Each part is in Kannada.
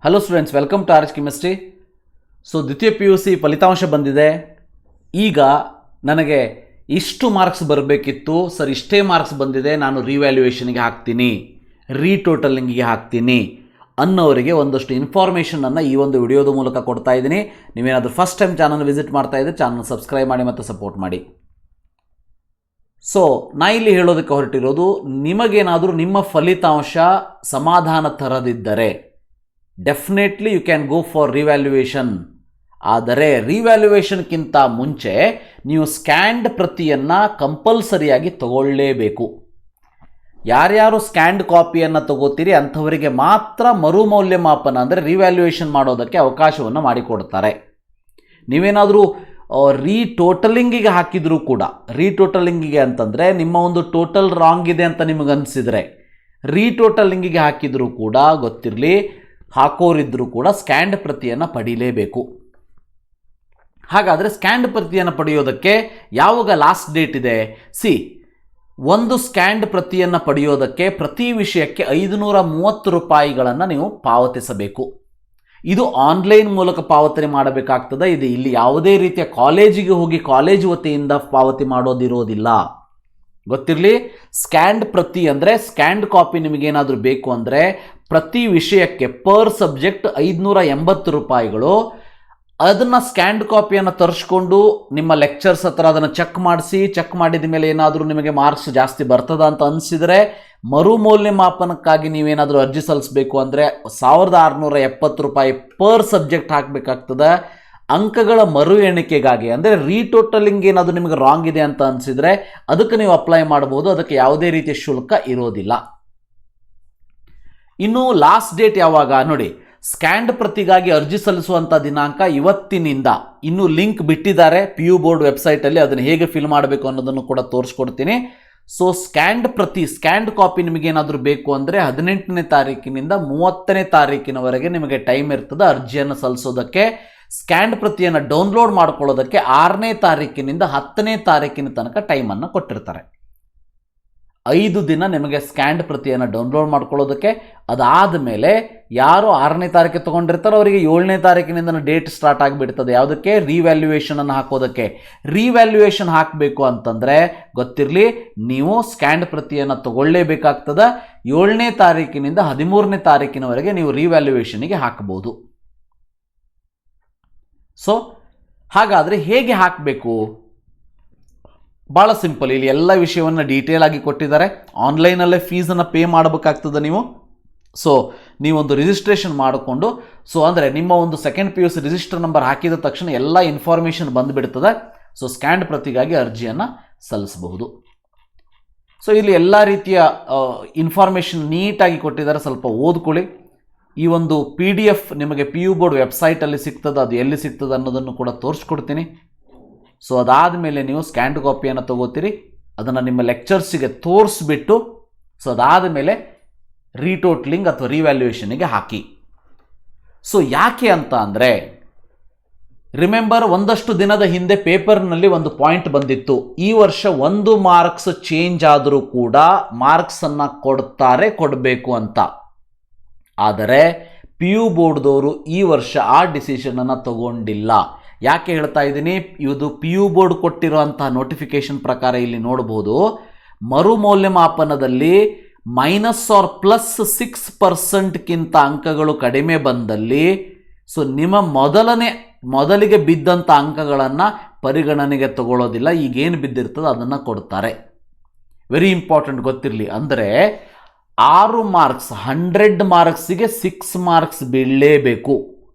Hello students, welcome to RHchemistry. So ದ್ವಿತೀಯ PUC ಫಲಿತಾಂಶ ಬಂದಿದೆ. ಈಗ ನನಗೆ ಇಷ್ಟು ಮಾರ್ಕ್ಸ್ ಬರಬೇಕಿತ್ತು ಸರ್, ಇಷ್ಟೇ ಮಾರ್ಕ್ಸ್ ಬಂದಿದೆ, ನಾನು ರಿವ್ಯಾಲ್ಯೂಯೇಷನ್ಗೆ ಹಾಕ್ತೀನಿ, ರೀಟೋಟಲಿಂಗಿಗೆ ಹಾಕ್ತೀನಿ ಅನ್ನೋರಿಗೆ ಒಂದಷ್ಟು ಇನ್ಫಾರ್ಮೇಷನನ್ನು ಈ ಒಂದು ವಿಡಿಯೋದ ಮೂಲಕ ಕೊಡ್ತಾ ಇದ್ದೀನಿ. ನೀವೇನಾದರೂ ಫಸ್ಟ್ ಟೈಮ್ ಚಾನಲ್ ವಿಸಿಟ್ ಮಾಡ್ತಾ ಇದ್ದರೆ ಚಾನಲ್ ಸಬ್ಸ್ಕ್ರೈಬ್ ಮಾಡಿ ಮತ್ತು ಸಪೋರ್ಟ್ ಮಾಡಿ. ಸೊ ನಾ ಇಲ್ಲಿ ಹೇಳೋದಕ್ಕೆ ಹೊರಟಿರೋದು, ನಿಮಗೇನಾದರೂ ನಿಮ್ಮ ಫಲಿತಾಂಶ ಸಮಾಧಾನ ತರದಿದ್ದರೆ definitely you can go for revaluation. ಆದರೆ ರಿವ್ಯಾಲ್ಯೂಯೇಷನ್ಗಿಂತ ಮುಂಚೆ ನೀವು ಸ್ಕ್ಯಾನ್ಡ್ ಪ್ರತಿಯನ್ನು ಕಂಪಲ್ಸರಿಯಾಗಿ ತಗೊಳ್ಳೇಬೇಕು. ಯಾರ್ಯಾರು ಸ್ಕ್ಯಾನ್ಡ್ ಕಾಪಿಯನ್ನು ತಗೋತೀರಿ ಅಂಥವರಿಗೆ ಮಾತ್ರ ಮರುಮೌಲ್ಯಮಾಪನ ಅಂದರೆ ರಿವ್ಯಾಲ್ಯೂಯೇಷನ್ ಮಾಡೋದಕ್ಕೆ ಅವಕಾಶವನ್ನು ಮಾಡಿಕೊಡ್ತಾರೆ. ನೀವೇನಾದರೂ ರೀಟೋಟಲಿಂಗಿಗೆ ಹಾಕಿದರೂ ಕೂಡ, ರೀಟೋಟಲಿಂಗಿಗೆ ಅಂತಂದರೆ ನಿಮ್ಮ ಒಂದು ಟೋಟಲ್ ರಾಂಗ್ ಇದೆ ಅಂತ ನಿಮಗನ್ಸಿದ್ರೆ, ರೀಟೋಟಲಿಂಗಿಗೆ ಹಾಕಿದರೂ ಕೂಡ ಗೊತ್ತಿರಲಿ, ಹಾಕೋರಿದ್ದರೂ ಕೂಡ ಸ್ಕ್ಯಾನ್ಡ್ ಪ್ರತಿಯನ್ನು ಪಡೀಲೇಬೇಕು. ಹಾಗಾದರೆ ಸ್ಕ್ಯಾನ್ಡ್ ಪ್ರತಿಯನ್ನು ಪಡೆಯೋದಕ್ಕೆ ಯಾವಾಗ ಲಾಸ್ಟ್ ಡೇಟ್ ಇದೆ? ಒಂದು ಸ್ಕ್ಯಾನ್ಡ್ ಪ್ರತಿಯನ್ನು ಪಡೆಯೋದಕ್ಕೆ ಪ್ರತಿ ವಿಷಯಕ್ಕೆ 530 ರೂಪಾಯಿಗಳನ್ನು ನೀವು ಪಾವತಿಸಬೇಕು. ಇದು ಆನ್ಲೈನ್ ಮೂಲಕ ಪಾವತಿ ಮಾಡಬೇಕಾಗ್ತದೆ. ಇದು ಇಲ್ಲಿ ಯಾವುದೇ ರೀತಿಯ ಕಾಲೇಜಿಗೆ ಹೋಗಿ ಕಾಲೇಜ್ ವತಿಯಿಂದ ಪಾವತಿ ಮಾಡೋದಿರೋದಿಲ್ಲ. ಗೊತ್ತಿರಲಿ, ಸ್ಕ್ಯಾನ್ಡ್ ಪ್ರತಿ ಅಂದರೆ ಸ್ಕ್ಯಾನ್ಡ್ ಕಾಪಿ ನಿಮಗೇನಾದರೂ ಬೇಕು ಅಂದರೆ ಪ್ರತಿ ವಿಷಯಕ್ಕೆ ಪರ್ ಸಬ್ಜೆಕ್ಟ್ 580 ರೂಪಾಯಿಗಳು. ಅದನ್ನು ಸ್ಕ್ಯಾನ್ಡ್ ಕಾಪಿಯನ್ನು ತರಿಸ್ಕೊಂಡು ನಿಮ್ಮ ಲೆಕ್ಚರ್ಸ್ ಹತ್ರ ಅದನ್ನು ಚೆಕ್ ಮಾಡಿದ ಮೇಲೆ ಏನಾದರೂ ನಿಮಗೆ ಮಾರ್ಕ್ಸ್ ಜಾಸ್ತಿ ಬರ್ತದ ಅಂತ ಅನಿಸಿದರೆ ಮರುಮೌಲ್ಯಮಾಪನಕ್ಕಾಗಿ ನೀವೇನಾದರೂ ಅರ್ಜಿ ಸಲ್ಲಿಸಬೇಕು ಅಂದರೆ 1670 ರೂಪಾಯಿ ಪರ್ ಸಬ್ಜೆಕ್ಟ್ ಹಾಕಬೇಕಾಗ್ತದೆ. ಅಂಕಗಳ ಮರು ಎಣಿಕೆಗಾಗಿ ಅಂದರೆ ರೀಟೋಟಲಿಂಗ್ ಏನಾದರೂ ನಿಮಗೆ ರಾಂಗ್ ಇದೆ ಅಂತ ಅನಿಸಿದರೆ ಅದಕ್ಕೆ ನೀವು ಅಪ್ಲೈ ಮಾಡಬಹುದು. ಅದಕ್ಕೆ ಯಾವುದೇ ರೀತಿಯ ಶುಲ್ಕ ಇರೋದಿಲ್ಲ. ಇನ್ನು ಲಾಸ್ಟ್ ಡೇಟ್ ಯಾವಾಗ ನೋಡಿ, ಸ್ಕ್ಯಾನ್ಡ್ ಪ್ರತಿಗಾಗಿ ಅರ್ಜಿ ಸಲ್ಲಿಸುವಂಥ ದಿನಾಂಕ ಇವತ್ತಿನಿಂದ. ಇನ್ನು ಲಿಂಕ್ ಬಿಟ್ಟಿದ್ದಾರೆ PU ಬೋರ್ಡ್ ವೆಬ್ಸೈಟಲ್ಲಿ, ಅದನ್ನು ಹೇಗೆ ಫಿಲ್ ಮಾಡಬೇಕು ಅನ್ನೋದನ್ನು ಕೂಡ ತೋರಿಸ್ಕೊಡ್ತೀನಿ. ಸೊ ಸ್ಕ್ಯಾನ್ಡ್ ಪ್ರತಿ, ಸ್ಕ್ಯಾನ್ಡ್ ಕಾಪಿ ನಿಮಗೇನಾದರೂ ಬೇಕು ಅಂದರೆ 18ನೇ ತಾರೀಕಿನಿಂದ 30ನೇ ತಾರೀಕಿನವರೆಗೆ ನಿಮಗೆ ಟೈಮ್ ಇರ್ತದೆ ಅರ್ಜಿಯನ್ನು ಸಲ್ಲಿಸೋದಕ್ಕೆ. ಸ್ಕ್ಯಾನ್ಡ್ ಪ್ರತಿಯನ್ನು ಡೌನ್ಲೋಡ್ ಮಾಡ್ಕೊಳ್ಳೋದಕ್ಕೆ 6ನೇ ತಾರೀಕಿನಿಂದ 10ನೇ ತಾರೀಕಿನ ತನಕ ಟೈಮನ್ನು ಕೊಟ್ಟಿರ್ತಾರೆ. 5 ದಿನ ನಿಮಗೆ ಸ್ಕ್ಯಾನ್ಡ್ ಪ್ರತಿಯನ್ನು ಡೌನ್ಲೋಡ್ ಮಾಡ್ಕೊಳ್ಳೋದಕ್ಕೆ. ಅದಾದ ಮೇಲೆ ಯಾರು 6ನೇ ತಾರೀಕು ತೊಗೊಂಡಿರ್ತಾರೋ ಅವರಿಗೆ 7ನೇ ತಾರೀಕಿನಿಂದ ಡೇಟ್ ಸ್ಟಾರ್ಟ್ ಆಗಿಬಿಡ್ತದೆ. ಯಾವುದಕ್ಕೆ? ರಿವ್ಯಾಲ್ಯೂಯೇಷನನ್ನು ಹಾಕೋದಕ್ಕೆ. ರಿವ್ಯಾಲ್ಯೂಯೇಷನ್ ಹಾಕಬೇಕು ಅಂತಂದರೆ ಗೊತ್ತಿರಲಿ, ನೀವು ಸ್ಕ್ಯಾನ್ಡ್ ಪ್ರತಿಯನ್ನು ತಗೊಳ್ಳೇಬೇಕಾಗ್ತದೆ. 7ನೇ ತಾರೀಕಿನಿಂದ 13ನೇ ತಾರೀಕಿನವರೆಗೆ ನೀವು ರಿವ್ಯಾಲ್ಯೂಯೇಷನಿಗೆ ಹಾಕಬಹುದು. ಸೊ ಹಾಗಾದರೆ ಹೇಗೆ ಹಾಕಬೇಕು? ಭಾಳ ಸಿಂಪಲ್. ಇಲ್ಲಿ ಎಲ್ಲ ವಿಷಯವನ್ನು ಡೀಟೇಲ್ ಆಗಿ ಕೊಟ್ಟಿದ್ದಾರೆ. ಆನ್ಲೈನಲ್ಲೇ ಫೀಸನ್ನು ಪೇ ಮಾಡಬೇಕಾಗ್ತದೆ ನೀವು. ಸೊ ನೀವೊಂದು ರಿಜಿಸ್ಟ್ರೇಷನ್ ಮಾಡಿಕೊಂಡು, ಸೊ ಅಂದರೆ ನಿಮ್ಮ ಒಂದು ಸೆಕೆಂಡ್ PUC ರಿಜಿಸ್ಟರ್ ನಂಬರ್ ಹಾಕಿದ ತಕ್ಷಣ ಎಲ್ಲ ಇನ್ಫಾರ್ಮೇಷನ್ ಬಂದುಬಿಡ್ತದೆ. ಸೊ ಸ್ಕ್ಯಾನ್ಡ್ ಪ್ರತಿಗಾಗಿ ಅರ್ಜಿಯನ್ನು ಸಲ್ಲಿಸಬಹುದು. ಸೊ ಇಲ್ಲಿ ಎಲ್ಲ ರೀತಿಯ ಇನ್ಫಾರ್ಮೇಷನ್ ನೀಟಾಗಿ ಕೊಟ್ಟಿದ್ದಾರೆ, ಸ್ವಲ್ಪ ಓದ್ಕೊಳ್ಳಿ. ಈ ಒಂದು PDF ನಿಮಗೆ PU ಬೋರ್ಡ್ ವೆಬ್ಸೈಟಲ್ಲಿ ಸಿಗ್ತದೆ. ಅದು ಎಲ್ಲಿ ಸಿಗ್ತದೆ ಅನ್ನೋದನ್ನು ಕೂಡ ತೋರಿಸ್ಕೊಡ್ತೀನಿ. ಸೊ ಅದಾದ ಮೇಲೆ ನೀವು ಸ್ಕ್ಯಾನ್ಡ್ ಕಾಪಿಯನ್ನು ತಗೋತೀರಿ, ಅದನ್ನು ನಿಮ್ಮ ಲೆಕ್ಚರ್ಸಿಗೆ ತೋರಿಸ್ಬಿಟ್ಟು, ಸೊ ಅದಾದ ಮೇಲೆ ರೀಟೋಟ್ಲಿಂಗ್ ಅಥವಾ ರಿವ್ಯಾಲ್ಯೂಯೇಷನಿಗೆ ಹಾಕಿ. ಸೊ ಯಾಕೆ ಅಂತ ಅಂದರೆ, ರಿಮೆಂಬರ್, ಒಂದಷ್ಟು ದಿನದ ಹಿಂದೆ ಪೇಪರ್ನಲ್ಲಿ ಒಂದು ಪಾಯಿಂಟ್ ಬಂದಿತ್ತು. ಈ ವರ್ಷ 1 ಮಾರ್ಕ್ಸ್ ಚೇಂಜ್ ಆದರೂ ಕೂಡ ಮಾರ್ಕ್ಸನ್ನು ಕೊಡಬೇಕು ಅಂತ. ಆದರೆ PU ಬೋರ್ಡ್ದವರು ಈ ವರ್ಷ ಆ ಡಿಸಿಷನನ್ನು ತಗೊಂಡಿಲ್ಲ. ಯಾಕೆ ಹೇಳ್ತಾ ಇದ್ದೀನಿ? ಇದು PU ಬೋರ್ಡ್ ಕೊಟ್ಟಿರುವಂತಹ ನೋಟಿಫಿಕೇಶನ್ ಪ್ರಕಾರ ಇಲ್ಲಿ ನೋಡಬಹುದು, ಮರುಮೌಲ್ಯಮಾಪನದಲ್ಲಿ -+6%ಗಿಂತ ಅಂಕಗಳು ಕಡಿಮೆ ಬಂದಲ್ಲಿ, ಸೊ ನಿಮ್ಮ ಮೊದಲಿಗೆ ಬಿದ್ದಂಥ ಅಂಕಗಳನ್ನು ಪರಿಗಣನೆಗೆ ತಗೊಳ್ಳೋದಿಲ್ಲ. ಈಗೇನು ಬಿದ್ದಿರ್ತದೆ ಅದನ್ನು ಕೊಡ್ತಾರೆ. ವೆರಿ ಇಂಪಾರ್ಟೆಂಟ್, ಗೊತ್ತಿರಲಿ. ಅಂದರೆ 6 ಮಾರ್ಕ್ಸ್ 100 ಮಾರ್ಕ್ಸಿಗೆ 6 ಮಾರ್ಕ್ಸ್ ಬೀಳಲೇಬೇಕು.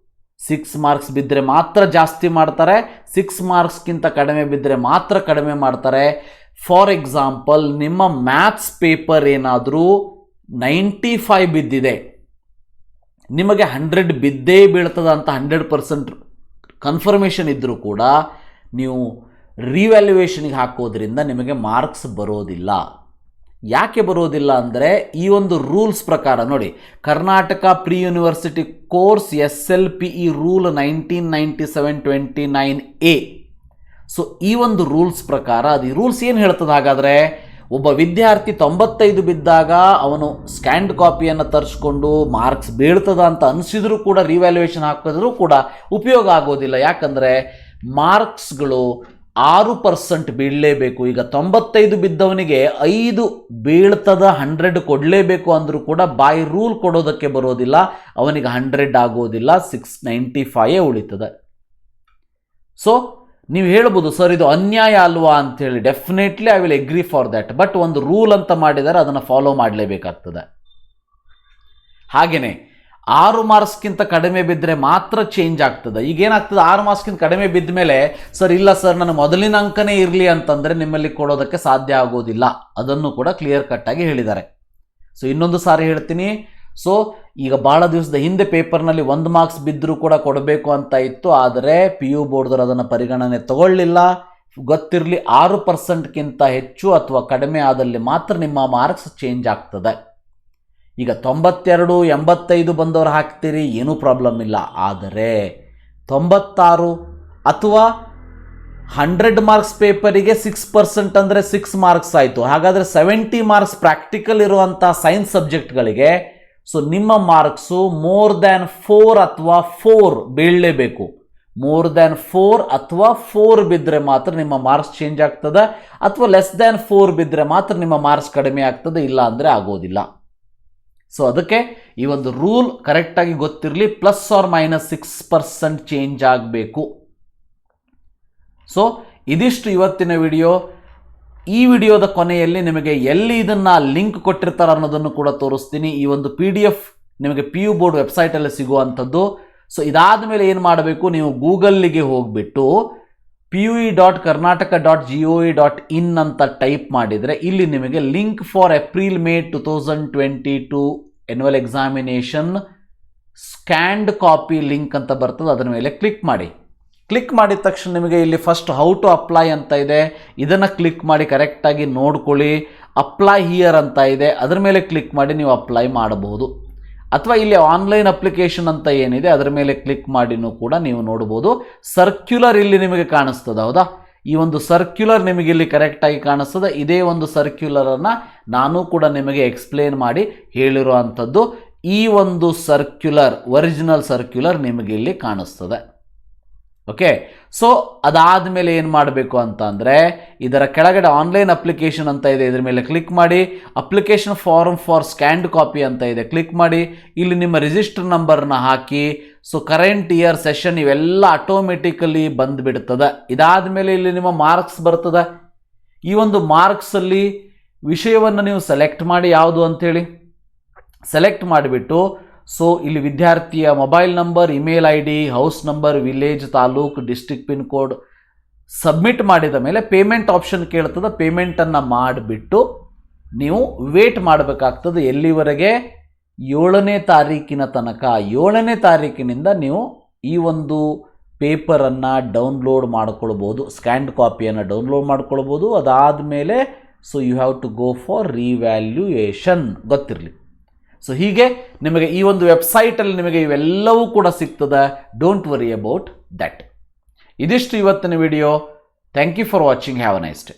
6 ಮಾರ್ಕ್ಸ್ ಬಿದ್ದರೆ ಮಾತ್ರ ಜಾಸ್ತಿ ಮಾಡ್ತಾರೆ, 6 ಮಾರ್ಕ್ಸ್ಗಿಂತ ಕಡಿಮೆ ಬಿದ್ದರೆ ಮಾತ್ರ ಕಡಿಮೆ ಮಾಡ್ತಾರೆ. ಫಾರ್ ಎಕ್ಸಾಂಪಲ್, ನಿಮ್ಮ ಮ್ಯಾಥ್ಸ್ ಪೇಪರ್ ಏನಾದರೂ 95 ಬಿದ್ದಿದೆ, ನಿಮಗೆ 100 ಬಿದ್ದೇ ಬೀಳ್ತದೆ ಅಂತ 100% ಕನ್ಫರ್ಮೇಷನ್ ಇದ್ದರೂ ಕೂಡ ನೀವು ರಿವ್ಯಾಲ್ಯೂಯೇಷನ್ಗೆ ಹಾಕೋದ್ರಿಂದ ನಿಮಗೆ ಮಾರ್ಕ್ಸ್ ಬರೋದಿಲ್ಲ. ಯಾಕೆ ಬರೋದಿಲ್ಲ ಅಂದರೆ, ಈ ಒಂದು ರೂಲ್ಸ್ ಪ್ರಕಾರ ನೋಡಿ, Karnataka pre university course SLPE rule 1997-29A. So ಈ ಒಂದು ರೂಲ್ಸ್ ಪ್ರಕಾರ, ಅದು ರೂಲ್ಸ್ ಏನು ಹೇಳ್ತದೆ? ಹಾಗಾದರೆ ಒಬ್ಬ ವಿದ್ಯಾರ್ಥಿ 95 ಬಿದ್ದಾಗ ಅವನು ಸ್ಕ್ಯಾನ್ಡ್ ಕಾಪಿಯನ್ನು ತರಿಸ್ಕೊಂಡು ಮಾರ್ಕ್ಸ್ ಬೀಳ್ತದ ಅಂತ ಅನಿಸಿದ್ರೂ ಕೂಡ ರಿವ್ಯಾಲ್ಯೂಯೇಷನ್ ಹಾಕಿದ್ರೂ ಕೂಡ ಉಪಯೋಗ ಆಗೋದಿಲ್ಲ. ಯಾಕಂದರೆ ಮಾರ್ಕ್ಸ್ಗಳು 6% ಬೀಳಲೇಬೇಕು. ಈಗ 95 ಬಿದ್ದವನಿಗೆ 5 ಬೀಳ್ತದ 100 ಕೊಡಲೇಬೇಕು ಅಂದರೂ ಕೂಡ ಬೈ ರೂಲ್ ಕೊಡೋದಕ್ಕೆ ಬರೋದಿಲ್ಲ, ಅವನಿಗೆ 100 ಆಗೋದಿಲ್ಲ, 695 ಉಳಿತದೆ. ಸೊ ನೀವು ಹೇಳ್ಬೋದು ಸರ್ ಇದು ಅನ್ಯಾಯ ಅಲ್ವಾ ಅಂಥೇಳಿ. Definitely I will agree for that. But ಒಂದು ರೂಲ್ ಅಂತ ಮಾಡಿದರೆ ಅದನ್ನು ಫಾಲೋ ಮಾಡಲೇಬೇಕಾಗ್ತದೆ. ಹಾಗೆಯೇ 6 ಮಾರ್ಕ್ಸ್ಗಿಂತ ಕಡಿಮೆ ಬಿದ್ದರೆ ಮಾತ್ರ ಚೇಂಜ್ ಆಗ್ತದೆ. ಈಗೇನಾಗ್ತದೆ, 6 ಮಾರ್ಕ್ಸ್ಗಿಂತ ಕಡಿಮೆ ಬಿದ್ದ ಮೇಲೆ ಸರ್ ಇಲ್ಲ ಸರ್ ನನ್ನ ಮೊದಲಿನ ಅಂಕನೇ ಇರಲಿ ಅಂತಂದರೆ ನಿಮ್ಮಲ್ಲಿ ಕೊಡೋದಕ್ಕೆ ಸಾಧ್ಯ ಆಗೋದಿಲ್ಲ. ಅದನ್ನು ಕೂಡ ಕ್ಲಿಯರ್ ಕಟ್ಟಾಗಿ ಹೇಳಿದ್ದಾರೆ. ಸೊ ಇನ್ನೊಂದು ಸಾರಿ ಹೇಳ್ತೀನಿ. ಸೊ ಈಗ ಭಾಳ ದಿವಸದ ಹಿಂದೆ ಪೇಪರ್ನಲ್ಲಿ 1 ಮಾರ್ಕ್ಸ್ ಬಿದ್ದರೂ ಕೂಡ ಕೊಡಬೇಕು ಅಂತ ಇತ್ತು. ಆದರೆ PU ಬೋರ್ಡ್ದವರು ಅದನ್ನು ಪರಿಗಣನೆ ತಗೊಳ್ಳಿಲ್ಲ. ಗೊತ್ತಿರಲಿ, 6%ಗಿಂತ ಹೆಚ್ಚು ಅಥವಾ ಕಡಿಮೆ ಆದಲ್ಲಿ ಮಾತ್ರ ನಿಮ್ಮ ಮಾರ್ಕ್ಸ್ ಚೇಂಜ್ ಆಗ್ತದೆ. ಈಗ 92, 85 ಬಂದವರು ಹಾಕ್ತೀರಿ, ಏನೂ ಪ್ರಾಬ್ಲಮ್ ಇಲ್ಲ. ಆದರೆ 96 ಅಥವಾ 100 ಮಾರ್ಕ್ಸ್ ಪೇಪರಿಗೆ 6% ಅಂದರೆ 6 ಮಾರ್ಕ್ಸ್ ಆಯಿತು. ಹಾಗಾದರೆ 70 ಮಾರ್ಕ್ಸ್ ಪ್ರಾಕ್ಟಿಕಲ್ ಇರುವಂಥ ಸೈನ್ಸ್ ಸಬ್ಜೆಕ್ಟ್ಗಳಿಗೆ ಸೊ ನಿಮ್ಮ ಮಾರ್ಕ್ಸು ಮೋರ್ ದ್ಯಾನ್ 4 ಅಥವಾ 4 ಬೀಳಲೇಬೇಕು. ಮೋರ್ ದ್ಯಾನ್ 4 ಅಥವಾ 4 ಬಿದ್ದರೆ ಮಾತ್ರ ನಿಮ್ಮ ಮಾರ್ಕ್ಸ್ ಚೇಂಜ್ ಆಗ್ತದೆ, ಅಥವಾ ಲೆಸ್ ದ್ಯಾನ್ 4 ಬಿದ್ದರೆ ಮಾತ್ರ ನಿಮ್ಮ ಮಾರ್ಕ್ಸ್ ಕಡಿಮೆ ಆಗ್ತದೆ, ಇಲ್ಲ ಅಂದರೆ ಆಗೋದಿಲ್ಲ. ಸೊ ಅದಕ್ಕೆ ಈ ಒಂದು ರೂಲ್ ಕರೆಕ್ಟಾಗಿ ಗೊತ್ತಿರಲಿ. ±6% ಚೇಂಜ್ ಆಗಬೇಕು. ಸೊ ಇದಿಷ್ಟು ಇವತ್ತಿನ ವಿಡಿಯೋ. ಈ ವಿಡಿಯೋದ ಕೊನೆಯಲ್ಲಿ ನಿಮಗೆ ಎಲ್ಲಿ ಇದನ್ನು ಲಿಂಕ್ ಕೊಟ್ಟಿರ್ತಾರೆ ಅನ್ನೋದನ್ನು ಕೂಡ ತೋರಿಸ್ತೀನಿ. ಈ ಒಂದು PDF ನಿಮಗೆ PU ಬೋರ್ಡ್ ವೆಬ್ಸೈಟಲ್ಲಿ ಸಿಗುವಂಥದ್ದು. ಸೊ ಇದಾದ ಮೇಲೆ ಏನು ಮಾಡಬೇಕು, ನೀವು ಗೂಗಲ್ಲಿಗೆ ಹೋಗಿಬಿಟ್ಟು pue.karnataka.gov.in ಅಂತ ಟೈಪ್ ಮಾಡಿದರೆ ಇಲ್ಲಿ ನಿಮಗೆ link for April May 2022 annual examination scanned copy link ಅಂತ ಬರ್ತದೆ. ಅದರ ಮೇಲೆ ಕ್ಲಿಕ್ ಮಾಡಿ. ಕ್ಲಿಕ್ ಮಾಡಿದ ತಕ್ಷಣ ನಿಮಗೆ ಇಲ್ಲಿ ಫಸ್ಟ್ ಹೌ ಟು ಅಪ್ಲೈ ಅಂತ ಇದೆ. ಇದನ್ನು ಕ್ಲಿಕ್ ಮಾಡಿ ಕರೆಕ್ಟಾಗಿ ನೋಡ್ಕೊಳ್ಳಿ. ಅಪ್ಲೈ ಹಿಯರ್ ಅಂತ ಇದೆ, ಅದರ ಮೇಲೆ ಕ್ಲಿಕ್ ಮಾಡಿ ನೀವು ಅಪ್ಲೈ ಮಾಡಬಹುದು. ಅಥವಾ ಇಲ್ಲಿ ಆನ್ಲೈನ್ ಅಪ್ಲಿಕೇಶನ್ ಅಂತ ಏನಿದೆ ಅದರ ಮೇಲೆ ಕ್ಲಿಕ್ ಮಾಡಿನೂ ಕೂಡ ನೀವು ನೋಡ್ಬೋದು. ಸರ್ಕ್ಯುಲರ್ ಇಲ್ಲಿ ನಿಮಗೆ ಕಾಣಿಸ್ತದೆ, ಹೌದಾ? ಈ ಒಂದು ಸರ್ಕ್ಯುಲರ್ ನಿಮಗೆ ಇಲ್ಲಿ ಕರೆಕ್ಟಾಗಿ ಕಾಣಿಸ್ತದೆ. ಇದೇ ಒಂದು ಸರ್ಕ್ಯುಲರನ್ನು ನಾನು ಕೂಡ ನಿಮಗೆ ಎಕ್ಸ್ಪ್ಲೇನ್ ಮಾಡಿ ಹೇಳಿರುವಂಥದ್ದು. ಈ ಒಂದು ಸರ್ಕ್ಯುಲರ್, ಒರಿಜಿನಲ್ ಸರ್ಕ್ಯುಲರ್ ನಿಮಗೆ ಇಲ್ಲಿ ಕಾಣಿಸ್ತದೆ. ಓಕೆ, ಸೊ ಅದಾದಮೇಲೆ ಏನು ಮಾಡಬೇಕು ಅಂತ ಅಂದರೆ ಇದರ ಕೆಳಗಡೆ ಆನ್ಲೈನ್ ಅಪ್ಲಿಕೇಶನ್ ಅಂತ ಇದೆ, ಇದರ ಮೇಲೆ ಕ್ಲಿಕ್ ಮಾಡಿ. Application form for scanned copy ಅಂತ ಇದೆ, ಕ್ಲಿಕ್ ಮಾಡಿ. ಇಲ್ಲಿ ನಿಮ್ಮ ರಿಜಿಸ್ಟರ್ ನಂಬರ್ನ ಹಾಕಿ. ಸೊ ಕರೆಂಟ್ ಇಯರ್, ಸೆಷನ್ ಇವೆಲ್ಲ ಆಟೋಮೆಟಿಕಲಿ ಬಂದುಬಿಡ್ತದೆ. ಇದಾದಮೇಲೆ ಇಲ್ಲಿ ನಿಮ್ಮ ಮಾರ್ಕ್ಸ್ ಬರ್ತದೆ. ಈ ಒಂದು ಮಾರ್ಕ್ಸಲ್ಲಿ ವಿಷಯವನ್ನು ನೀವು ಸೆಲೆಕ್ಟ್ ಮಾಡಿ ಯಾವುದು ಅಂಥೇಳಿ ಸೆಲೆಕ್ಟ್ ಮಾಡಿಬಿಟ್ಟು ಸೊ ಇಲ್ಲಿ ವಿದ್ಯಾರ್ಥಿಯ mobile number, email ID, house number, village, taluk, district pin code submit ಮಾಡಿದ ಮೇಲೆ ಪೇಮೆಂಟ್ ಆಪ್ಷನ್ ಕೇಳ್ತದೆ. ಪೇಮೆಂಟನ್ನು ಮಾಡಿಬಿಟ್ಟು ನೀವು ವೇಟ್ ಮಾಡಬೇಕಾಗ್ತದೆ. ಎಲ್ಲಿವರೆಗೆ? 7ನೇ ತಾರೀಕಿನ ತನಕ. 7ನೇ ತಾರೀಕಿನಿಂದ ನೀವು ಈ ಒಂದು ಪೇಪರನ್ನು ಡೌನ್ಲೋಡ್ ಮಾಡ್ಕೊಳ್ಬೋದು, ಸ್ಕ್ಯಾನ್ಡ್ ಕಾಪಿಯನ್ನು ಡೌನ್ಲೋಡ್ ಮಾಡ್ಕೊಳ್ಬೋದು. ಅದಾದಮೇಲೆ so you have to go for revaluation, ಗೊತ್ತಿರಲಿ. ಸೊ ಹೀಗೆ ನಿಮಗೆ ಈ ಒಂದು ವೆಬ್ಸೈಟಲ್ಲಿ ನಿಮಗೆ ಇವೆಲ್ಲವೂ ಕೂಡ ಸಿಗ್ತದೆ. Don't worry about that. ಇದಿಷ್ಟು ಇವತ್ತಿನ video. Thank you for watching. Have a nice day.